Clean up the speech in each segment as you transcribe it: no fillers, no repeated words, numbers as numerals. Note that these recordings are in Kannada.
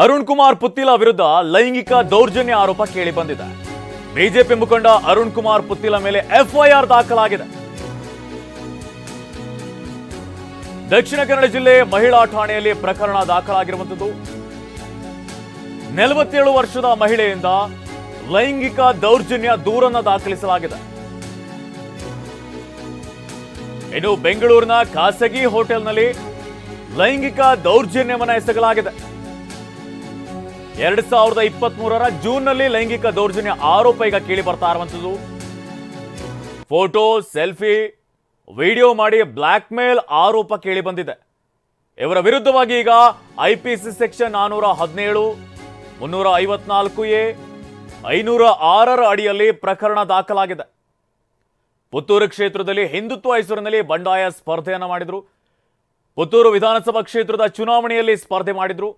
ಅರುಣ್ ಕುಮಾರ್ ಪುತ್ತಿಲ ವಿರುದ್ಧ ಲೈಂಗಿಕ ದೌರ್ಜನ್ಯ ಆರೋಪ ಕೇಳಿ ಬಂದಿದೆ. ಬಿಜೆಪಿ ಮುಖಂಡ ಅರುಣ್ ಕುಮಾರ್ ಪುತ್ತಿಲ ಮೇಲೆ ಎಫ್ಐಆರ್ ದಾಖಲಾಗಿದೆ. ದಕ್ಷಿಣ ಕನ್ನಡ ಜಿಲ್ಲೆ ಮಹಿಳಾ ಠಾಣೆಯಲ್ಲಿ ಪ್ರಕರಣ ದಾಖಲಾಗಿರುವಂತದ್ದು. 47 ವರ್ಷದ ಮಹಿಳೆಯಿಂದ ಲೈಂಗಿಕ ದೌರ್ಜನ್ಯ ದೂರನ್ನು ದಾಖಲಿಸಲಾಗಿದೆ. ಇನ್ನು ಬೆಂಗಳೂರಿನ ಖಾಸಗಿ ಹೋಟೆಲ್ನಲ್ಲಿ ಲೈಂಗಿಕ ದೌರ್ಜನ್ಯವನ್ನು ಎಸಗಲಾಗಿದೆ. 2023 ಜೂನ್ನಲ್ಲಿ ಲೈಂಗಿಕ ದೌರ್ಜನ್ಯ ಆರೋಪ ಈಗ ಕೇಳಿ ಬರ್ತಾ ಇರುವಂತದ್ದು. ಫೋಟೋ ಸೆಲ್ಫಿ ವಿಡಿಯೋ ಮಾಡಿ ಬ್ಲಾಕ್ ಮೇಲ್ ಆರೋಪ ಕೇಳಿ ಬಂದಿದೆ. ಇವರ ವಿರುದ್ಧವಾಗಿ ಈಗ ಐಪಿಸಿ ಸೆಕ್ಷನ್ 417, 354A, 506 ಅಡಿಯಲ್ಲಿ ಪ್ರಕರಣ ದಾಖಲಾಗಿದೆ. ಪುತ್ತೂರು ಕ್ಷೇತ್ರದಲ್ಲಿ ಹಿಂದುತ್ವ ಹೆಸರಿನಲ್ಲಿ ಬಂಡಾಯ ಸ್ಪರ್ಧೆಯನ್ನು ಮಾಡಿದ್ರು. ಪುತ್ತೂರು ವಿಧಾನಸಭಾ ಕ್ಷೇತ್ರದ ಚುನಾವಣೆಯಲ್ಲಿ ಸ್ಪರ್ಧೆ ಮಾಡಿದ್ರು.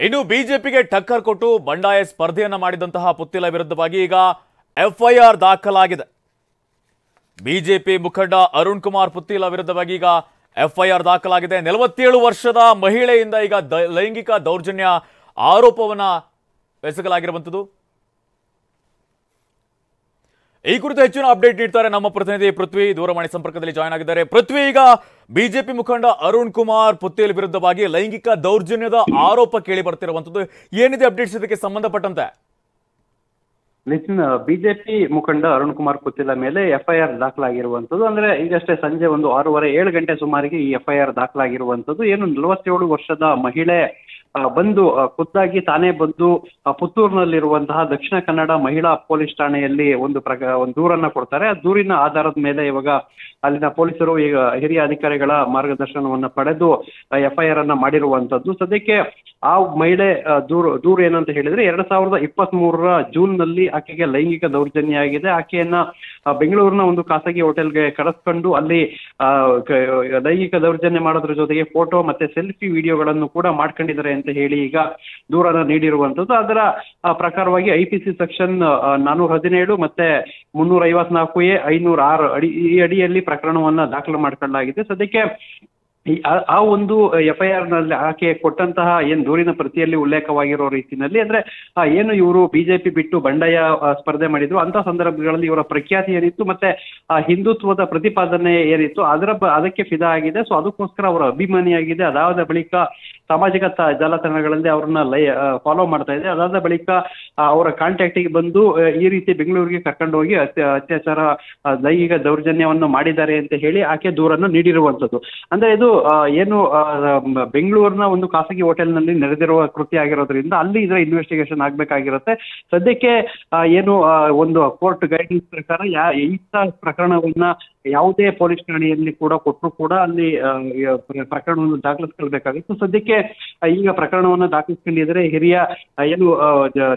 ಇನ್ನು ಬಿಜೆಪಿಗೆ ಟಕ್ಕರ್ ಕೊಟ್ಟು ಬಂಡಾಯ ಸ್ಪರ್ಧೆಯನ್ನು ಮಾಡಿದಂತಹ ಪುತ್ತಿಲ ವಿರುದ್ಧವಾಗಿ ಈಗ ಎಫ್ಐಆರ್ ದಾಖಲಾಗಿದೆ. ಬಿಜೆಪಿ ಮುಖಂಡ ಅರುಣ್ ಕುಮಾರ್ ಪುತ್ತಿಲ ವಿರುದ್ಧವಾಗಿ ಈಗ ಎಫ್ಐಆರ್ ದಾಖಲಾಗಿದೆ. 47 ವರ್ಷದ ಮಹಿಳೆಯಿಂದ ಈಗ ಲೈಂಗಿಕ ದೌರ್ಜನ್ಯ ಆರೋಪವನ್ನ ಎಸಗಲಾಗಿರುವಂಥದ್ದು. ಈ ಕುರಿತು ಹೆಚ್ಚಿನ ಅಪ್ಡೇಟ್ ನೀಡ್ತಾರೆ ನಮ್ಮ ಪ್ರತಿನಿಧಿ ಪೃಥ್ವಿ, ದೂರವಾಣಿ ಸಂಪರ್ಕದಲ್ಲಿ ಜಾಯ್ನ್ ಆಗಿದ್ದಾರೆ. ಪೃಥ್ವಿ, ಈಗ ಬಿಜೆಪಿ ಮುಖಂಡ ಅರುಣ್ ಕುಮಾರ್ ಪುತ್ತೇಲ್ ವಿರುದ್ಧವಾಗಿ ಲೈಂಗಿಕ ದೌರ್ಜನ್ಯದ ಆರೋಪ ಕೇಳಿ ಬರ್ತಿರುವಂತದ್ದು, ಏನಿದೆ ಅಪ್ಡೇಟ್ಸ್ ಇದಕ್ಕೆ ಸಂಬಂಧಪಟ್ಟಂತೆ? ನಿತಿನ್, ಬಿಜೆಪಿ ಮುಖಂಡ ಅರುಣ್ ಕುಮಾರ್ ಪುತ್ತಿಲ ಮೇಲೆ ಎಫ್ಐಆರ್ ದಾಖಲಾಗಿರುವಂತದ್ದು. ಅಂದ್ರೆ ಈಗಷ್ಟೇ ಸಂಜೆ ಒಂದು 6:30-7 ಗಂಟೆ ಸುಮಾರಿಗೆ ಈ ಎಫ್ಐಆರ್ ದಾಖಲಾಗಿರುವಂತದ್ದು. ಏನು 47 ವರ್ಷದ ಮಹಿಳೆ ಬಂದು ಖುದ್ದಾಗಿ ತಾನೇ ಬಂದು ಪುತ್ತೂರಿನಲ್ಲಿರುವಂತಹ ದಕ್ಷಿಣ ಕನ್ನಡ ಮಹಿಳಾ ಪೊಲೀಸ್ ಠಾಣೆಯಲ್ಲಿ ಒಂದು ದೂರನ್ನ ಕೊಡ್ತಾರೆ. ಆ ದೂರಿನ ಆಧಾರದ ಮೇಲೆ ಇವಾಗ ಅಲ್ಲಿನ ಪೊಲೀಸರು ಈಗ ಹಿರಿಯ ಅಧಿಕಾರಿಗಳ ಮಾರ್ಗದರ್ಶನವನ್ನ ಪಡೆದು ಎಫ್ಐಆರ್ ಅನ್ನ ಮಾಡಿರುವಂತದ್ದು. ಸದ್ಯಕ್ಕೆ ಆ ಮಹಿಳೆ ದೂರು ಏನಂತ ಹೇಳಿದ್ರೆ 2023 ಜೂನ್ನಲ್ಲಿ ಆಕೆಗೆ ಲೈಂಗಿಕ ದೌರ್ಜನ್ಯ ಆಗಿದೆ. ಆಕೆಯನ್ನ ಬೆಂಗಳೂರಿನ ಒಂದು ಖಾಸಗಿ ಹೋಟೆಲ್ಗೆ ಕರೆಸ್ಕೊಂಡು ಅಲ್ಲಿ ಲೈಂಗಿಕ ದೌರ್ಜನ್ಯ ಮಾಡೋದ್ರ ಜೊತೆಗೆ ಫೋಟೋ ಮತ್ತೆ ಸೆಲ್ಫಿ ವಿಡಿಯೋಗಳನ್ನು ಕೂಡ ಮಾಡ್ಕೊಂಡಿದ್ದಾರೆ ಅಂತ ಹೇಳಿ ಈಗ ದೂರನ್ನ ನೀಡಿರುವಂತದ್ದು. ಅದರ ಪ್ರಕಾರವಾಗಿ ಐಪಿಸಿ ಸೆಕ್ಷನ್ 417 ಮತ್ತೆ 354A, 506 ಈ ಅಡಿಯಲ್ಲಿ ಪ್ರಕರಣವನ್ನ ದಾಖಲು ಮಾಡ್ಕೊಳ್ಳಲಾಗಿದೆ. ಸದ್ಯಕ್ಕೆ ಆ ಒಂದು ಎಫ್ಐಆರ್ ನಲ್ಲಿ ಆಕೆ ಕೊಟ್ಟಂತಹ ಏನ್ ದೂರಿನ ಪ್ರತಿಯಲ್ಲಿ ಉಲ್ಲೇಖವಾಗಿರೋ ರೀತಿಯಲ್ಲಿ ಅಂದ್ರೆ ಏನು ಇವರು ಬಿಜೆಪಿ ಬಿಟ್ಟು ಬಂಡಾಯ ಸ್ಪರ್ಧೆ ಮಾಡಿದ್ರು ಅಂತ ಸಂದರ್ಭಗಳಲ್ಲಿ ಇವರ ಪ್ರಖ್ಯಾತಿ ಏನಿತ್ತು ಮತ್ತೆ ಹಿಂದುತ್ವದ ಪ್ರತಿಪಾದನೆ ಏನಿತ್ತು ಅದಕ್ಕೆ ಫಿದಾ ಆಗಿದೆ. ಸೊ ಅದಕ್ಕೋಸ್ಕರ ಅವರ ಅಭಿಮಾನಿಯಾಗಿದೆ. ಅದಾದ ಬಳಿಕ ಸಾಮಾಜಿಕ ಜಾಲತಾಣಗಳಲ್ಲಿ ಅವ್ರನ್ನ ಫಾಲೋ ಮಾಡ್ತಾ ಇದೆ. ಅದಾದ ಬಳಿಕ ಅವರ ಕಾಂಟ್ಯಾಕ್ಟಿಗೆ ಬಂದು ಈ ರೀತಿ ಬೆಂಗಳೂರಿಗೆ ಕರ್ಕೊಂಡು ಹೋಗಿ ಅತ್ಯಾಚಾರ ಲೈಂಗಿಕ ದೌರ್ಜನ್ಯವನ್ನು ಮಾಡಿದ್ದಾರೆ ಅಂತ ಹೇಳಿ ಆಕೆ ದೂರನ್ನು ನೀಡಿರುವಂತದ್ದು. ಅಂದ್ರೆ ಇದು ಏನು ಬೆಂಗಳೂರಿನ ಒಂದು ಖಾಸಗಿ ಹೋಟೆಲ್ನಲ್ಲಿ ನಡೆದಿರುವ ಕೃತ್ಯ ಆಗಿರೋದ್ರಿಂದ ಅಲ್ಲಿ ಇದರ ಇನ್ವೆಸ್ಟಿಗೇಷನ್ ಆಗ್ಬೇಕಾಗಿರುತ್ತೆ. ಸದ್ಯಕ್ಕೆ ಏನು ಒಂದು ಕೋರ್ಟ್ ಗೈಡೆನ್ಸ್ ಪ್ರಕಾರ ಇಂಥ ಪ್ರಕರಣವನ್ನ ಯಾವುದೇ ಪೊಲೀಸ್ ಠಾಣೆಯಲ್ಲಿ ಕೂಡ ಕೊಟ್ಟರು ಕೂಡ ಅಲ್ಲಿ ಪ್ರಕರಣವನ್ನು ದಾಖಲಿಸ್ಕೊಳ್ಬೇಕಾಗಿತ್ತು. ಸದ್ಯಕ್ಕೆ ಈಗ ಪ್ರಕರಣವನ್ನು ದಾಖಲಿಸ್ಕೊಂಡಿದ್ರೆ ಹಿರಿಯ ಏನು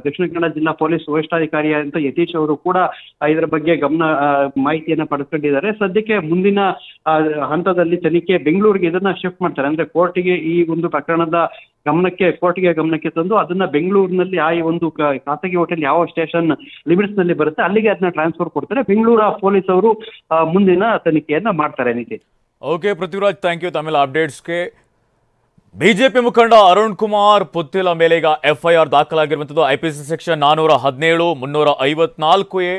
ದಕ್ಷಿಣ ಕನ್ನಡ ಜಿಲ್ಲಾ ಪೊಲೀಸ್ ವರಿಷ್ಠಾಧಿಕಾರಿ ಅಂತ ಯತೀಶ್ ಅವರು ಕೂಡ ಇದರ ಬಗ್ಗೆ ಮಾಹಿತಿಯನ್ನ ಪಡೆದುಕೊಂಡಿದ್ದಾರೆ. ಸದ್ಯಕ್ಕೆ ಮುಂದಿನ ಹಂತದಲ್ಲಿ ತನಿಖೆ ಬೆಂಗಳೂರಿಗೆ ಇದನ್ನ ಶಿಫ್ಟ್ ಮಾಡ್ತಾರೆ. ಅಂದ್ರೆ ಕೋರ್ಟಿಗೆ ಈ ಒಂದು ಪ್ರಕರಣದ ಕೋರ್ಟಿಗೆ ಗಮನಕ್ಕೆ ತಂದು ಅದನ್ನ ಬೆಂಗಳೂರಿನಲ್ಲಿ ಆ ಒಂದು ಖಾಸಗಿ ಹೋಟೆಲ್ ಯಾವ ಸ್ಟೇಷನ್ ಲಿಮಿಟ್ಸ್ ನಲ್ಲಿ ಬರುತ್ತೆ ಅಲ್ಲಿಗೆ ಅದನ್ನ ಟ್ರಾನ್ಸ್ಫರ್ ಕೊಡ್ತಾರೆ. ಬೆಂಗಳೂರು ಪೊಲೀಸ್ ಅವರು ಮುಂದಿನ ತನಿಖೆಯನ್ನ ಮಾಡ್ತಾರೆ. Nitin. Okay Prithviraj, thank you ತಮ್ಮೆಲ್ಲ ಅಪ್ಡೇಟ್ಸ್ಗೆ. ಬಿಜೆಪಿ ಮುಖಂಡ ಅರುಣ್ ಕುಮಾರ್ ಪುತ್ತಿಲ ಮೇಲೆ ಈಗ ಎಫ್ಐಆರ್ ದಾಖಲಾಗಿರುವಂತದ್ದು. IPC section 417, 354A,